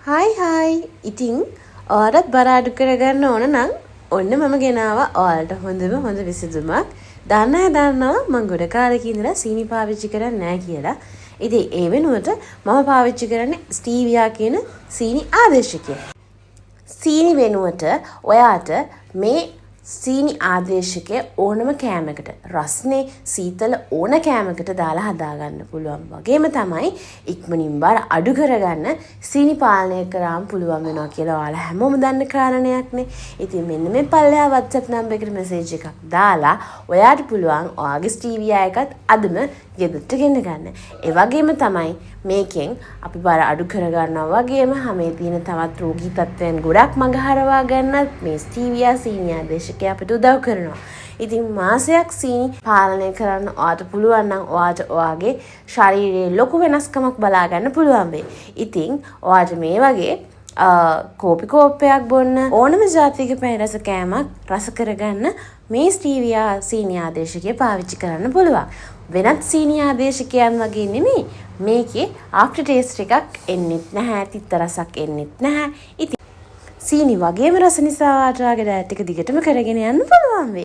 Hi ඉතින් ඔයාලත් බර අඩු කරගන්න ඕන නම් ඔන්න මම ගෙනාවා ඔයාලට හොඳ විසඳුමක්. දන්නවා මම ගොඩ කාලෙක ඉඳලා සීනි පාවිච්චි කරන්නේ නැහැ කියලා. ඉතින් ඒ වෙනුවට මම පාවිච්චි කරන්නේ ස්ටීවියා කියන සීනි ආදේශකය. සීනි වෙනුවට ඔයාට මේ සීනි ආදේශකය ඕනම කෑමකට රස්නේ සීතල ඕන කෑමකට දාලා හදාගන්න පුළුවන්. වගේම තමයි ඉක්මනින් බර අඩු කරගන්න සීනි පාලනය කරාම පුළුවන් වෙනවා කියලා ඔයාලා හැමෝම දන්න කාරණයක්නේ. ඉතින් මෙන්න මේ පල්ලෙහා WhatsApp නම්බර් එකට මැසේජ් එකක් දාලා ඔයාට පුළුවන් ඔයාගේ ස්ටීවියා එකත් අදම ගෙදරට ගෙන්න ගන්න. ඒ වගේම තමයි මේකෙන් අපි බර අඩු කරගන්නවා වගේම හැමේ තියෙන තවත් රෝගී තත්ත්වයන් ගොඩක් මඟ හරවා ගන්නත් මේ ස්ටීවියා සීනි ආදේශකය අපිට උදව් කරනවා. ඉතින් මාසයක් සීනි පාලනය කරන්න ඔයාට පුළුවන් නම් ඔයාට ඔයාගේ ශරීරයේ ලොකු වෙනස්කමක් බලා ගන්න පුළුවන් වෙයි. ඉතින් ඔයාට මේ වගේ කෝපි කෝප්පයක් බොන්න ඕනම ජාතික පැණි රස කෑමක් රස කරගන්න මේ ස්ටීවියා සීනි ආදේශකය පාවිච්චි කරන්න පුළුවන්. වෙනත් සීනි ආදේශකයන් වගේ නෙමෙයි මේකේ ආෆ්ටර් ටේස්ට් එකක් එන්නෙත් නැහැ, තිත්ත රසක් එන්නෙත් නැහැ. ඉතින් සීනි වගේම රස නිසා ඔයාට ඔයාගේ ඩයට් එක දිගටම කරගෙන යන්න පුළුවන් වෙයි.